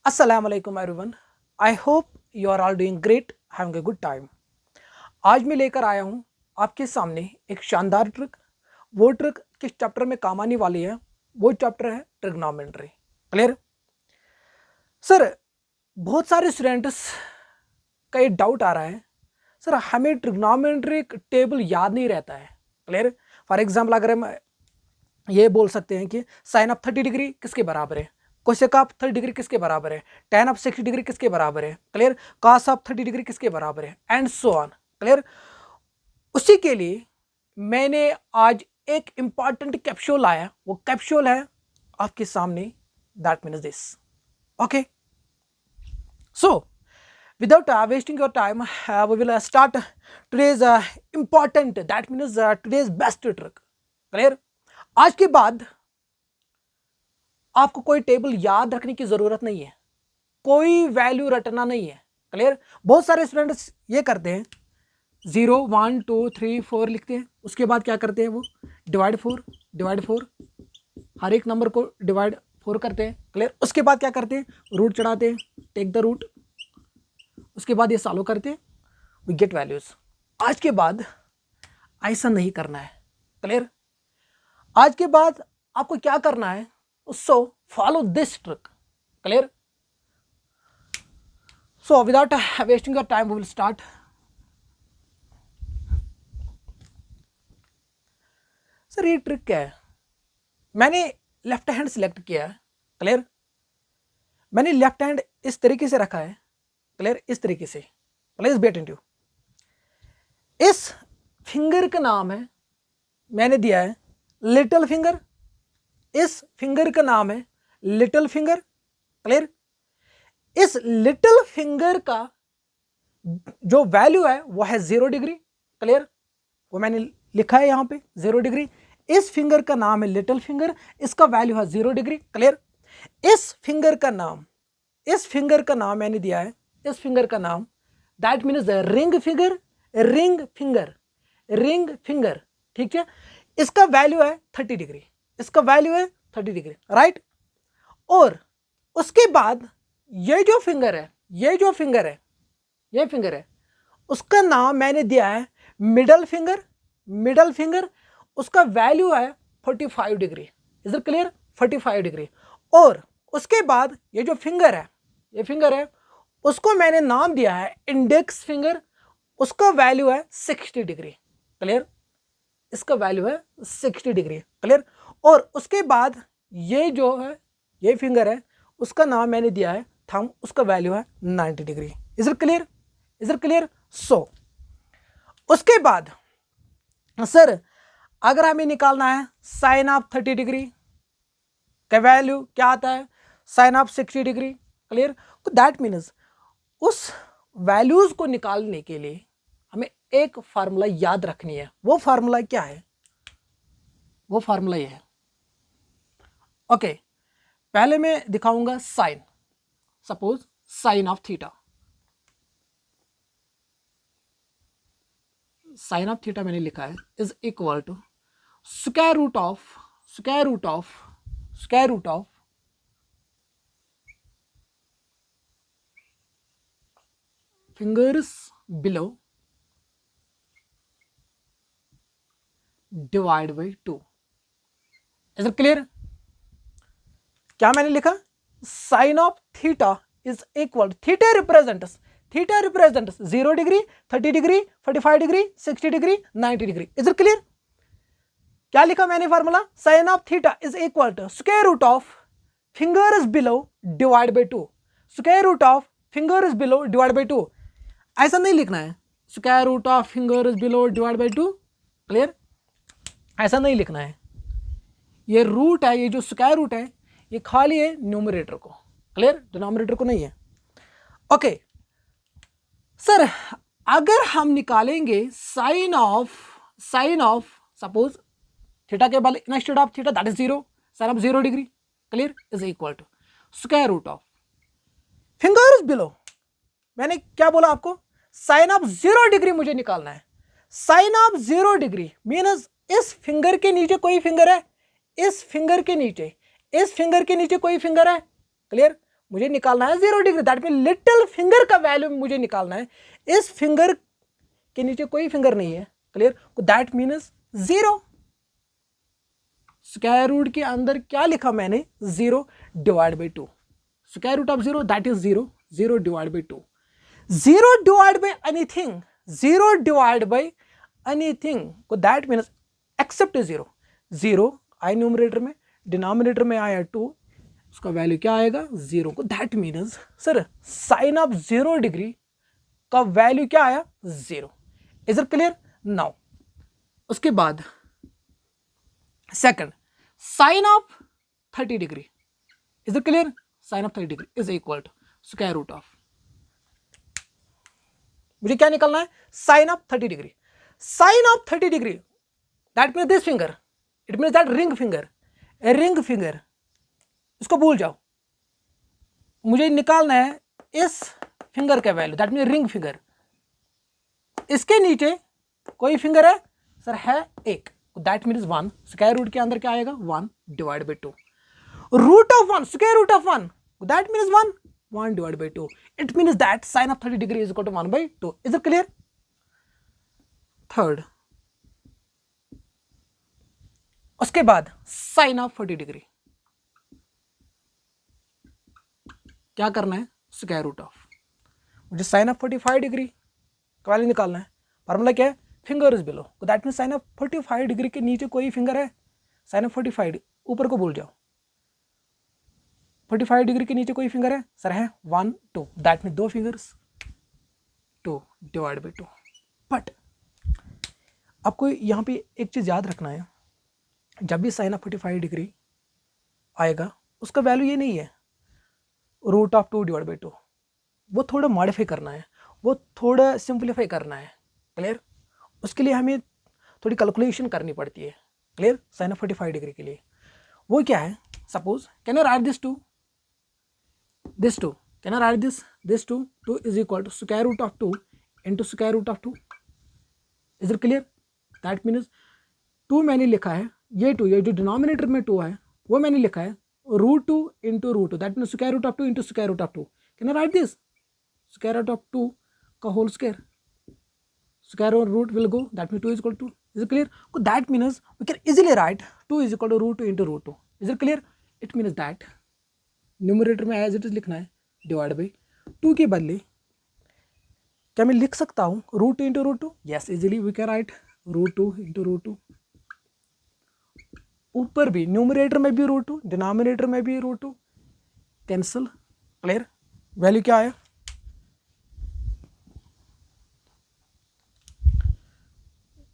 अस्सलाम वालेकुम everyone. I hope you are all doing great, having a good time. आज मैं लेकर आया हूँ आपके सामने एक शानदार ट्रिक। वो ट्रिक किस चैप्टर में काम आने वाली है? वो चैप्टर है ट्रिग्नोमेट्री। Clear sir? बहुत सारे स्टूडेंट्स का ये डाउट आ रहा है, सर हमें ट्रिग्नोमेट्री टेबल याद नहीं रहता है। क्लियर? फॉर एग्जाम्पल अगर हम ये बोल सकते हैं कि साइन ऑफ 30 डिग्री किसके बराबर है, कोसेक ऑफ 30 डिग्री किसके बराबर है, tan ऑफ 60 डिग्री किसके बराबर है, क्लियर, cos ऑफ 30 डिग्री किसके बराबर है, एंड सो ऑन। क्लियर? उसी के लिए मैंने आज एक इंपॉर्टेंट कैप्सूल लाया। वो कैप्सूल है आपके सामने, that means this. Okay, so without wasting your time, we will start today's important, that means today's best trick. Clear? आज के बाद आपको कोई टेबल याद रखने की जरूरत नहीं है, कोई वैल्यू रटना नहीं है। क्लियर? बहुत सारे स्टूडेंट्स ये करते हैं, 0 1 2 3 4 लिखते हैं, उसके बाद क्या करते हैं, वो डिवाइड 4 हर एक नंबर को डिवाइड 4 करते हैं। क्लियर? उसके बाद क्या करते हैं, रूट चढ़ाते हैं, टेक द रूट, उसके बाद ये सॉल्व करते हैं, वी गेट वैल्यूज। आज के बाद ऐसा नहीं करना है। क्लियर? आज के बाद आपको क्या करना है, so follow this trick. Clear? So without wasting your time we will start. Sir ये ट्रिक क्या है? मैंने लेफ्ट हैंड सिलेक्ट किया है। क्लियर? मैंने लेफ्ट हैंड इस तरीके से रखा है। क्लियर? इस तरीके से। Please be attentive. इस फिंगर का नाम है, मैंने दिया है लिटिल फिंगर। इस फिंगर का नाम है लिटिल फिंगर। क्लियर? इस लिटिल फिंगर का जो वैल्यू है वो है 0 डिग्री। क्लियर? वो मैंने लिखा है यहां पे 0 डिग्री। इस फिंगर का नाम है लिटिल फिंगर, इसका वैल्यू है 0 डिग्री। क्लियर? इस फिंगर का नाम मैंने दिया है, इस फिंगर का नाम, that means ring finger. Ring finger, ठीक है? इसका वैल्यू है 30 डिग्री, इसका वैल्यू है 30 डिग्री, राइट? और उसके बाद ये जो फिंगर है, उसका नाम मैंने दिया है मिडल फिंगर। उसका वैल्यू है 45 degree. Is it clear? 45 degree. और उसके बाद ये जो फिंगर है, उसको मैंने नाम दिया है इंडेक्स फिंगर। उसका वैल्यू है 60 डिग्री। क्लियर? इसका वैल्यू है 60 डिग्री। क्लियर? और उसके बाद ये फिंगर है, उसका नाम मैंने दिया है थंब, उसका वैल्यू है 90 degree. Is it clear? So उसके बाद सर अगर हमें निकालना है साइन ऑफ 30 डिग्री का वैल्यू क्या आता है, साइन ऑफ 60 डिग्री। क्लियर? तो दैट मीन्स उस वैल्यूज को निकालने के लिए हमें एक फार्मूला याद रखनी है। वो फार्मूला क्या है? वो फार्मूला ये है। ओके, पहले मैं दिखाऊंगा sine. Suppose sine of theta, मैंने लिखा है is equal to square root of fingers below divide by 2। Is it clear? क्या मैंने लिखा? Sine of theta is equal, theta represents 0 degree, 30 degree, 45 degree, 60 degree, 90 degree. Is it clear? क्या लिखा मैंने formula? Sine of theta is equal to square root of fingers below divide by 2। Square root of fingers below divide by 2। ऐसा नहीं लिखना है square root of fingers below divide by 2। Clear? ऐसा नहीं लिखना है। ये रूट है, ये जो स्क्वायर रूट है, ये खाली है न्यूमरेटर को। क्लियर? डिनोमिनेटर को नहीं है। ओके सर, अगर हम निकालेंगे साइन ऑफ सपोज थीटा के बाद instead of theta that is 0, sine of 0 degree. Clear? Is equal to square root of fingers below, मैंने क्या बोला आपको? साइन ऑफ 0 डिग्री मुझे निकालना है। साइन ऑफ 0 डिग्री मीन्स इस फिंगर के नीचे कोई फिंगर है, इस फिंगर के नीचे कोई फिंगर है। क्लियर? मुझे निकालना है 0 degree, that mean little finger का वैल्यू मुझे निकालना है। इस फिंगर के नीचे कोई फिंगर नहीं है, clear, that means 0। Square root के अंदर क्या लिखा मैंने, 0 divide by 2, square root of 0 that is 0, 0 divide by 2, 0 divide by anything, 0 divide by anything को दैट मीन्स एक्सेप्ट 0, 0 आई न्यूमरेटर में, डिनोमिनेटर में आया 2, उसका वैल्यू क्या आएगा 0 को, that means sir sine of 0 degree का वैल्यू क्या आया 0। Is it clear now? उसके बाद second, sine of 30 degree, is it clear? Sine of 30 degree is equal to square root of, मुझे क्या निकालना है, sine of 30 degree. Sine of 30 degree that means this finger, it means that ring finger, ring finger, इसको भूल जाओ। मुझे निकालना है इस फिंगर का value, that mean ring finger. इसके नीचे कोई फिंगर है सर, है एक, दैट मीन्स 1, स्क्वायर रूट के अंदर क्या आएगा 1 divide by 2, root of 1, square root of 1 that means 1, 1 divide by 2, it means that sine of 30 degree is equal to 1 by 2। Is it clear? Third, उसके बाद sine of 40 degree, क्या करना है, square root of, मुझे sine of 45 degree का value निकालना है। Formula क्या है, finger is below, that mean sine of 45 degree के नीचे कोई फिंगर है, साइन ऑफ 45 ऊपर को भूल जाओ, 45 डिग्री के नीचे कोई फिंगर है सर, है 1 2, that mean 2 fingers, 2 divide by 2। But आपको यहाँ पे एक चीज़ याद रखना है, जब भी साइन ऑफ 45 डिग्री आएगा उसका वैल्यू ये नहीं है रूट ऑफ 2 डिवाइड बाई 2, वो थोड़ा मॉडिफाई करना है, वो थोड़ा सिंप्लीफाई करना है, क्लियर? उसके लिए हमें थोड़ी कैलकुलेशन करनी पड़ती है, क्लियर? साइन ऑफ 45 डिग्री के लिए वो क्या है, suppose can I write this 2, can I write this 2 is equal to square root of 2 into square root of 2। Is it clear? That means 2 मैंने लिखा है, ये 2, ये जो डिनोमिनेटर में 2 है वो मैंने लिखा है root 2 into root 2, that means square root of 2 into square root of 2। Can I write this square root of 2 का whole square, square root will go, that means 2 is equal to, is it clear? So that means we can easily write 2 is equal to root 2 into root 2, is it clear? It means that numerator में as it is लिखना है divide by 2 के बदले क्या मैं लिख सकता हूँ root 2 into root 2? Yes, easily we can write root 2 into root 2। ऊपर भी न्यूमरेटर में भी रूट 2, डिनोमिनेटर में भी रूट 2, कैंसिल, क्लियर? वैल्यू क्या आया,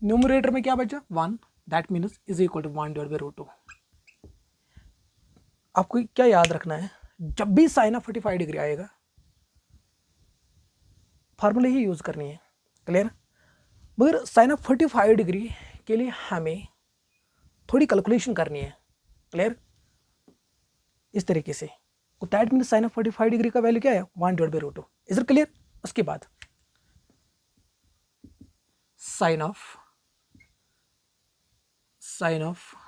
न्यूमरेटर में क्या बचा 1, that means is equal to 1 divide by root 2। आपको क्या याद रखना है, जब भी साइन ऑफ 45 डिग्री आएगा फार्मूला ही यूज करनी है, क्लियर? मगर साइन ऑफ 45 डिग्री के लिए हमें थोड़ी कैलकुलेशन करनी है, क्लियर? इस तरीके से, that means sine of 45 degree का वैल्यू क्या है 1 divide by root 2। Is it clear? उसके बाद sine of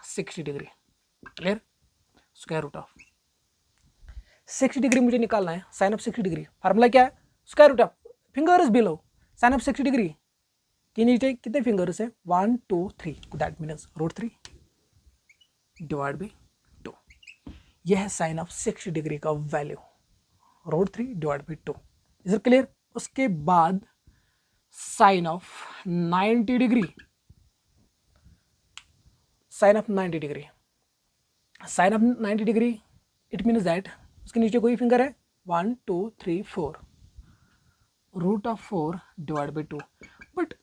60 degree, clear? Square root of 60 degree मुझे निकालना है, साइन ऑफ 60 डिग्री फार्मूला क्या है, square root of, finger is below, sine of 60 degree के नीचे कितने फिंगर्स है 1 2 3, that means root 3 divide by 2। यह है साइन ऑफ 60 डिग्री का value, root 3 divide by 2। Is it clear? उसके बाद sine of 90 degree, sine of 90 degree, sine of 90 degree it means that उसके नीचे कोई फिंगर है 1 2 3 4, root of 4 divide by 2, but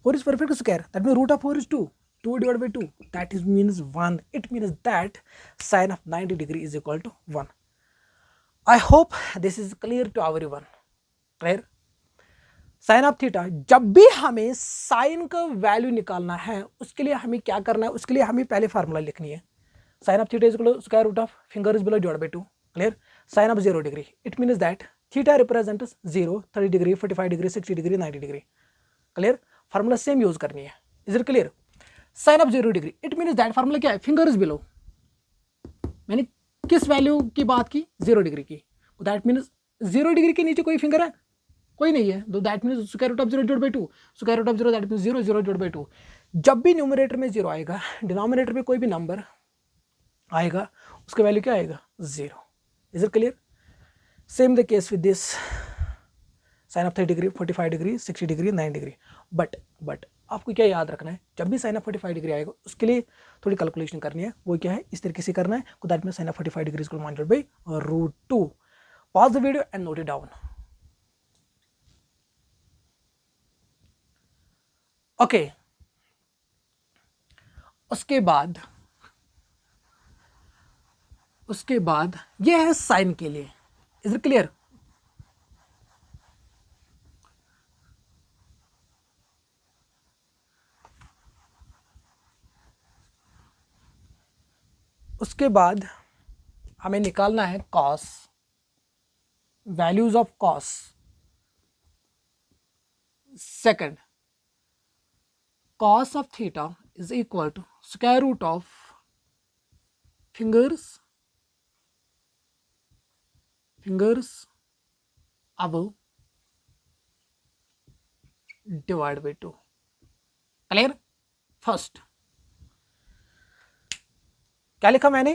4 is perfect square, that means root of 4 is 2, 2 divided by 2, that is means 1, it means that sin of 90 degree is equal to 1. I hope this is clear to everyone, clear? Sine of theta, जब भी हमें sign का value निकालना है उसके लिए हमें क्या करना है, उसके लिए हमें पहले फार्मूला लिखनी है, sine of theta is equal to square root of finger is below divide by 2, clear? Sine of 0 degree it means that theta represents 0, 30 degree, 45 degree, 60 degree, 90 degree, clear? Formula same use करनी है। Is it clear? Sine of 0 degree it means that formula क्या है, finger is below, मैंने किस value की बात की? 0 degree की। दैट मीन्स 0 डिग्री के नीचे कोई फिंगर है? कोई नहीं है। तो that means square root of 0 divide by 2, square root of 0 that means 0, 0 divide by 2। जब भी न्यूमरेटर में 0 आएगा, डिनोमिनेटर में कोई भी नंबर आएगा, उसका वैल्यू क्या आएगा? 0। Is it clear? Same the case with this sine of 30 degree, 45 degree, 60 degree, 9 degree. But आपको क्या याद रखना है, जब भी साइन ऑफ 45 डिग्री आएगा उसके लिए थोड़ी कैलकुलेशन करनी है। वो क्या है? इस तरीके से करना है। That means sine of 45 degree is divided by √2। Pause the video and note it down. Okay, उसके बाद ये है साइन के लिए। Is it clear? उसके बाद हमें निकालना है cos, values of cos. Second, cos of theta is equal to square root of fingers above divided by 2। Clear? First क्या लिखा मैंने?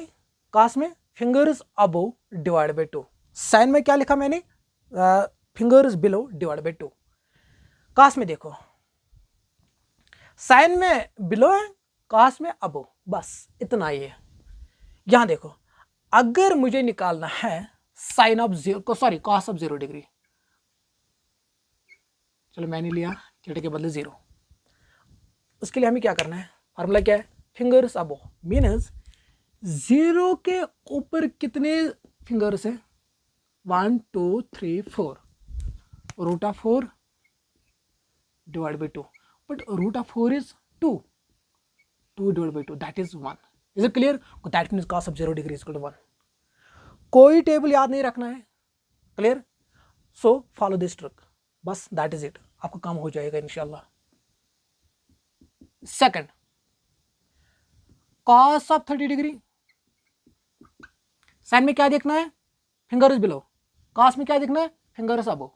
cos में fingers above divide by 2। Sine में क्या लिखा मैंने? Fingers below divide by 2। cos में देखो, साइन में बिलो है, cos में अबो, बस इतना ही है। यहां देखो, अगर मुझे निकालना है sine of 0 sorry cos of 0 degree, चलो मैंने लिया थीटा के बदले 0। उसके लिए हमें क्या करना है? फॉर्मूला क्या है? फिंगर्स अबो मीन्स 0 के ऊपर कितने फिंगर्स है? 1 2 3 4, root of 4 divide by 2। But root of 4 is 2 divide by 2 that is 1। Is it clear? That means cos of 0 degree is equal to 1। कोई टेबल याद नहीं रखना है। Clear? So follow this trick, बस दैट इज इट। आपका काम हो जाएगा इंशाल्लाह। Second, cos of 30 degree, sine में क्या देखना है? Fingers below. cos में क्या देखना है? Fingers above.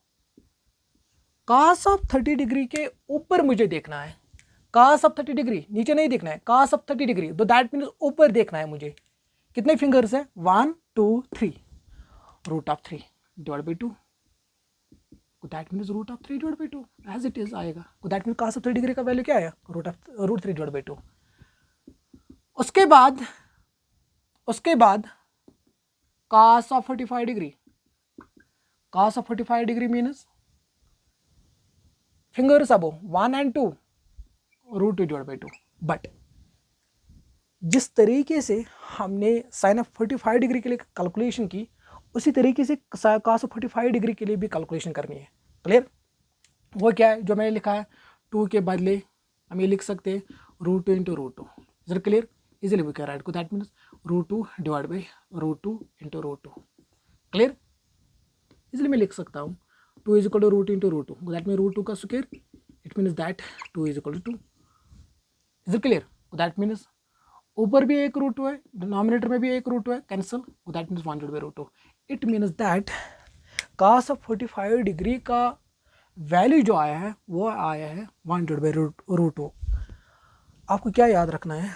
cos of 30 degree के ऊपर मुझे देखना है। cos ऑफ 30 डिग्री नीचे नहीं देखना है। cos ऑफ 30 डिग्री, तो दैट मीन्स ऊपर देखना है मुझे। कितने फिंगर्स है? 1 2 3, root of 3 divide by 2। That means root of 3 divide by 2 as it is आएगा। That means cos of 30 degree का वैल्यू क्या आया? Root 3 divide by 2। उसके बाद cos of 45 degree, cos of 45 degree means fingers above 1 and 2, √2 divide by 2। But जिस तरीके से हमने साइन ऑफ 45 डिग्री के लिए कैलकुलेशन की, उसी तरीके से cos ऑफ 45 डिग्री के लिए भी कैलकुलेशन करनी है। क्लियर? वो क्या है जो मैंने लिखा है? 2 के बदले हम ये लिख सकते हैं √2 into √2। Is it clear? Easily we can write को that means √2 divide by √2 into √2। Clear? Easily मैं लिख सकता हूँ 2 is equal to √2 into √2। That mean √2 का square, it means that 2 is equal to 2। Is it clear? That means ऊपर भी एक √2 है, डिनोमिनेटर में भी एक √2 है, cancel. That means 1 divide by √2। It means that cos of 45 degree का वैल्यू जो आया है वो आया है 1 डिवाइड बाई √2। आपको क्या याद रखना है?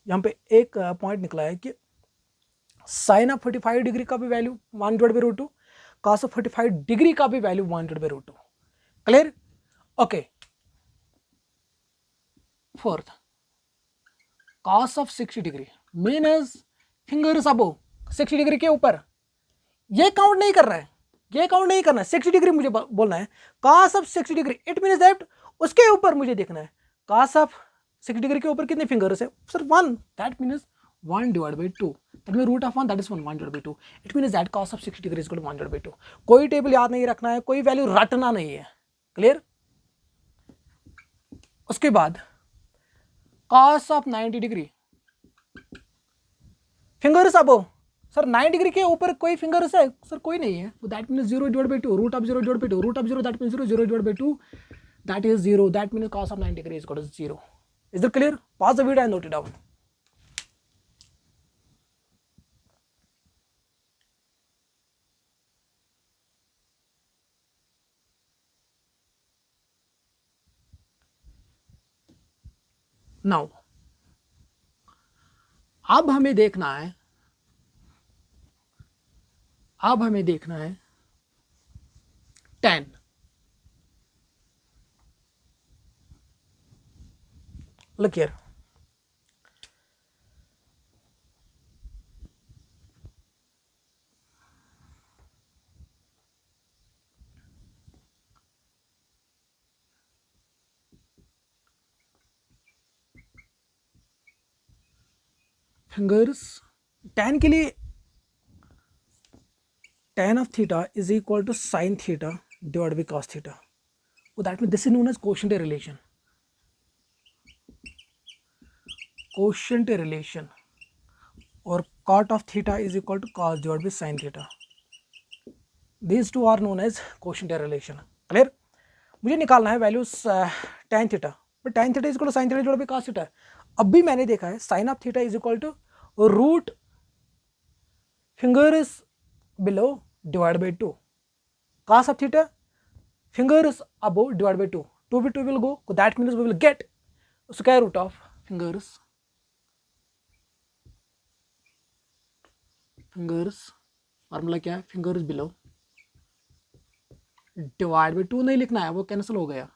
यहाँ पे एक पॉइंट निकला है कि साइन ऑफ 45 डिग्री का भी value 1 divide by √2, cos of 45 degree का भी value 1 divide by √2। Clear? Okay. Fourth, cos of 60 degree means fingers above 60 degree के ऊपर। ये काउंट नहीं कर रहा है, ये काउंट नहीं करना है। 60 डिग्री मुझे बोलना है। cos of 60 degree, it means that उसके ऊपर मुझे देखना है। cos ऑफ 60 डिग्री के ऊपर कितने फिंगर्स है? Sir 1। That means 1 divide by 2। That mean root of 1 that is 1 divide by 2। It means that cos of 60 degree is equal to 1 divide by 2। कोई टेबल याद नहीं रखना है, कोई वैल्यू रटना नहीं है। क्लियर? उसके बाद cos of 90 degree, fingers above. Sir 9 degree के ऊपर कोई फिंगर्स है? सर कोई नहीं है। That means 0 divide by 2, root of 0 divide by 2, root of 0 that means 0, 0 divide by 2 that is 0। That means cos of 90 degree is equal to 0। Is it clear? Pause the video and note it down. Now अब हमें देखना है, tan. Look here. Fingers tan के लिए tan of theta is equal to sin theta divided by cos theta. So that means this is known as quotient relation. Quotient relation or cot of theta is equal to cos divided by sin theta. These two are known as quotient relation. Clear? मुझे निकालना है values tan theta, but tan theta is equal to sin theta divide by cos theta. अब भी मैंने देखा है sin of theta is equal to root fingers below divided by 2, cos of theta fingers above divided by 2. 2 by 2 will go, so that means we will get square root of fingers formula क्या है, fingers below divide by 2 नहीं लिखना है, वो cancel हो गया.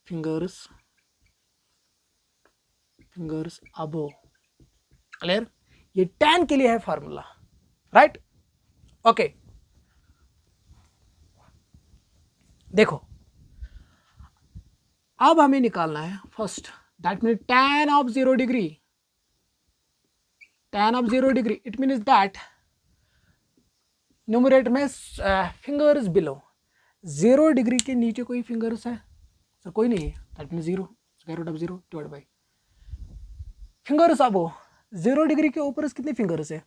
fingers above. Clear? ये tan के लिए है फार्मूला, राइट? ओके, देखो अब हमें निकालना है first, that mean tan of 0 degree. tan of 0 degree it means that numerator में फिंगर्स बिलो, 0 डिग्री के नीचे कोई फिंगर्स है सर? कोई नहीं है, that mean 0, square root of 0 divide by fingers above. 0 degree के ऊपर कितने फिंगर्स है?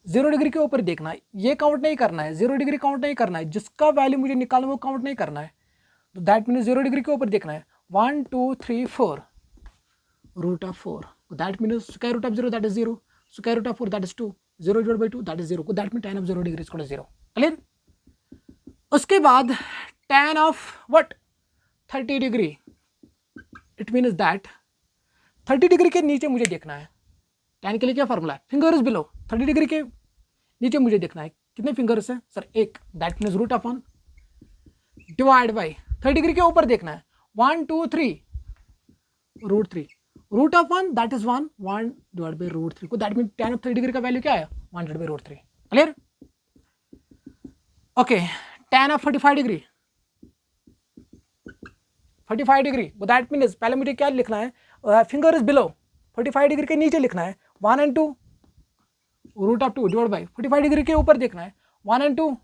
0 डिग्री के ऊपर देखना है, ये काउंट नहीं करना है, 0 डिग्री काउंट नहीं करना है, जिसका वैल्यू मुझे निकालना वो काउंट नहीं करना है. तो दैट मीन 0 डिग्री के ऊपर देखना है. 1 2 3 4 root of 4, that mean square root of 0 that is 0, square root of 4 that is 2, 0 divide by 2 that is 0, that mean tan of 0 degree is equal to 0. Clear? उसके बाद tan of what 30 degree, it means that 30 degree के नीचे मुझे देखना है. tan के लिए क्या फार्मूला है? Fingers below. 30 डिग्री के नीचे मुझे देखना है कितने फिंगर्स है सर? एक, that means root of 1 divide by 30 degree के ऊपर देखना है 1 2 3 root 3, root of 1 that is 1 divide by root 3, को that mean tan of 30 degree का वैल्यू क्या है? 1 divide by root 3. Clear? Okay, tan of 45 degree, 45 degree, वो दैट मीन्स पहले मुझे क्या लिखना है? फिंगर इज बिलो, 45 डिग्री के नीचे लिखना है 1 and 2 root of 2 divide by 45 degree के ऊपर देखना है 1 and 2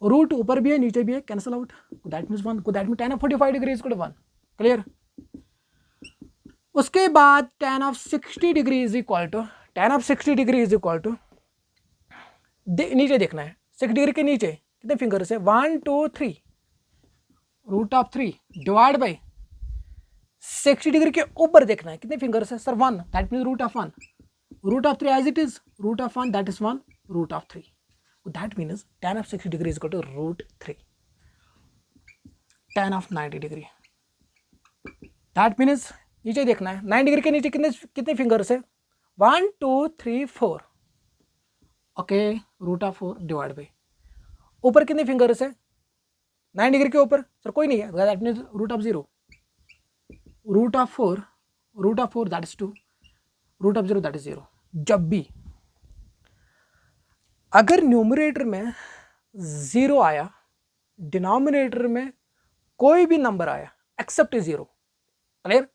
रूट ऊपर भी है नीचे भी है, cancel out, that means 1, that mean tan of 45 degree is equal to 1. Clear? उसके बाद tan of 60 degree is equal to, tan of 60 degree is equal to नीचे देखना है 60 डिग्री के नीचे कितने फिंगर्स है? 1 2 3 root of 3 divide by 60 degree के ऊपर देखना है कितने फिंगर्स है sir? 1, that mean root of 1, root of 3 as it is, root of 1 that is 1 root of 3, that means tan of 60 degree is equal to root 3. tan of 90 degree, that means नीचे देखना है 9 degree के नीचे कितने fingers है? 1 2 3 4, okay, root of 4 divide by ऊपर कितने fingers है? 9 डिग्री के ऊपर सर कोई नहीं है, that means root of 0, root of 4 that is 2, root of 0 that is 0. जब भी अगर न्यूमरेटर में 0 आया, डिनोमिनेटर में कोई भी नंबर आया एक्सेप्ट 0, क्लियर,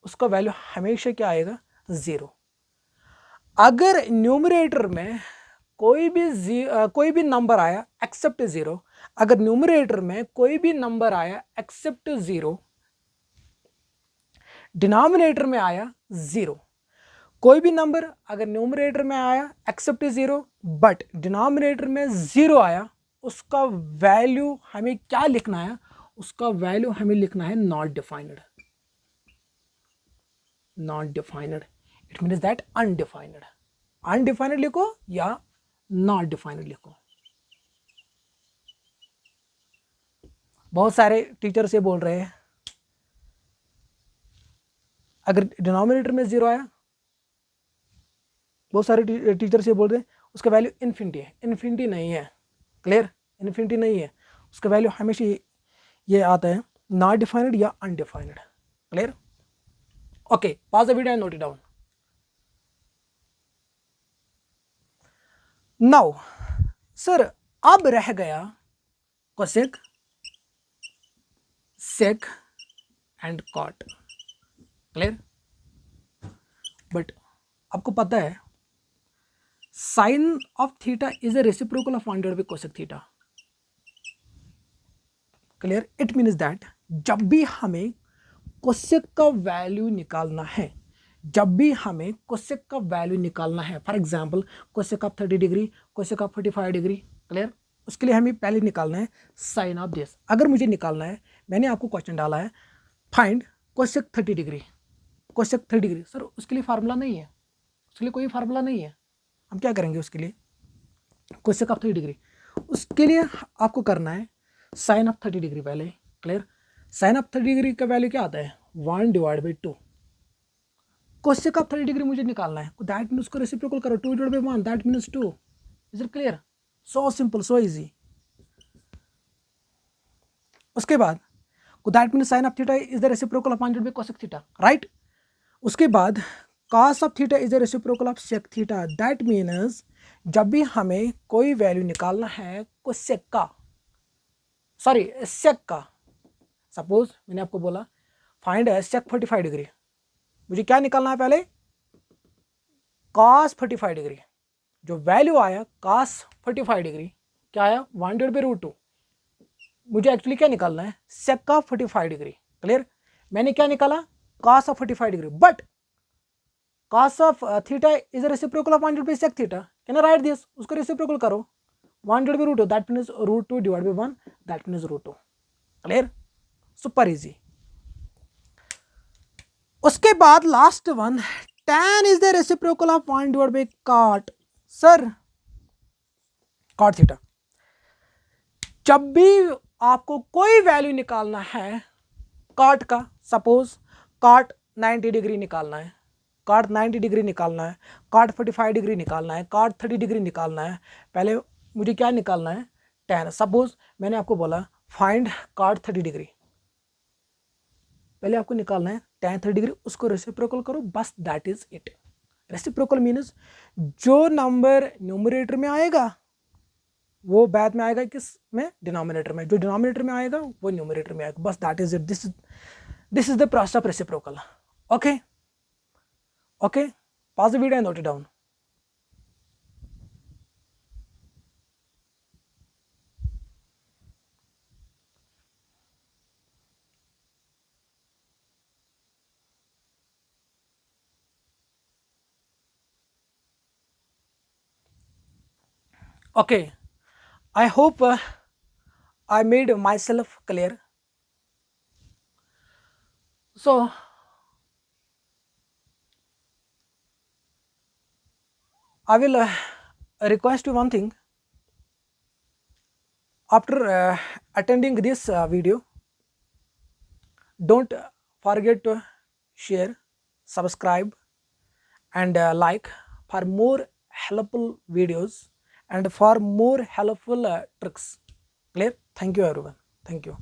उसका वैल्यू हमेशा क्या आएगा? 0. अगर न्यूमरेटर में कोई भी नंबर आया एक्सेप्ट 0, अगर न्यूमरेटर में कोई भी नंबर आया एक्सेप्ट 0, डिनोमिनेटर में आया 0, कोई भी नंबर अगर न्यूमरेटर में आया एक्सेप्ट 0 बट डिनोमिनेटर में 0 आया, उसका वैल्यू हमें क्या लिखना है? उसका वैल्यू हमें लिखना है not defined. Not defined it means that undefined. Undefined लिखो या नॉट डिफाइंड लिखो. बहुत सारे टीचर से बोल रहे हैं अगर डिनोमिनेटर में 0 आया, बहुत सारे टीचर से बोल रहे हैं उसका वैल्यू इन्फिनिटी है, इन्फिनिटी नहीं है, क्लियर, इन्फिनिटी नहीं है, उसका वैल्यू हमेशा ये आता है नॉट डिफाइंड या undefined, clear. Okay, pause the video and note it down. Now sir अब रह गया cosec, sec and cot, clear. But आपको पता है sine of theta is a reciprocal of 1 divided by cosec theta, clear. It means that जब भी हमें cosec का वैल्यू निकालना है, जब भी हमें कोसेक का वैल्यू निकालना है, for example cosec of 30 degree, cosec of 45 degree, clear, उसके लिए हमें पहले निकालना है साइन ऑफ दिस। अगर मुझे निकालना है, मैंने आपको क्वेश्चन डाला है find cosec 30 degree, cosec 30 degree, sir उसके लिए फार्मूला नहीं है, उसके लिए कोई फार्मूला नहीं है। हम क्या करेंगे उसके लिए, कोसेक ऑफ 30 डिग्री, उसके लिए आपको करना है साइन ऑफ 30 डिग्री पहले, क्लियर। साइन ऑफ 30 डिग्री का वैल्यू क्या आता है 1 divide by 2, cosec of 30 degree मुझे निकालना है, दैट मीन उसको रेसिप्रोकल करो 2 divide by 1, that means 2। Is it clear? So simple, so easy. उसके बाद that mean sine of theta is the reciprocal of 1 divide by cosec theta, right. उसके बाद cos of theta is the reciprocal of sec theta, that means जब भी हमें कोई value निकालना है कोसेक का, सॉरी सेक का, सपोज मैंने आपको बोला फाइंड है सेक 45 डिग्री, मुझे क्या निकालना है पहले cos 45 डिग्री, जो वैल्यू आया cos 45 डिग्री क्या आया 1 डिवाइड बाई रूट 2, मुझे एक्चुअली क्या निकालना है सेक का 45 डिग्री, क्लियर। मैंने क्या निकाला cos of 45 degree, but cos of theta is reciprocal of 1 divide by sec theta, can I write this, उसको रेसिप्रोकल करो 1 divide by root 2, that means root 2 divide by 1, that means root 2, clear, super easy. उसके बाद last one tan is the reciprocal of 1 divide by cot, sir cot theta, जब भी आपको कोई value निकालना है cot का, सपोज cot 90 डिग्री निकालना है, cot 90 डिग्री निकालना है, cot 45 डिग्री निकालना है, cot 30 डिग्री निकालना है, पहले मुझे क्या निकालना है tan, सपोज मैंने आपको बोला फाइंड cot 30 डिग्री, पहले आपको निकालना है tan 30 डिग्री, उसको रेसिप्रोकल करो, बस that is it. Reciprocal means जो नंबर न्यूमरेटर में आएगा वो बाद में आएगा किस में, डिनोमिनेटर में, जो डिनोमिनेटर में आएगा वो न्यूमरेटर में आएगा, बस that is it, this is the process of reciprocal. Okay okay, pause the video and note it down. Okay, I hope I made myself clear. So I will request you one thing, after attending this video, don't forget to share, subscribe and like for more helpful videos and for more helpful tricks, clear. Thank you everyone, thank you.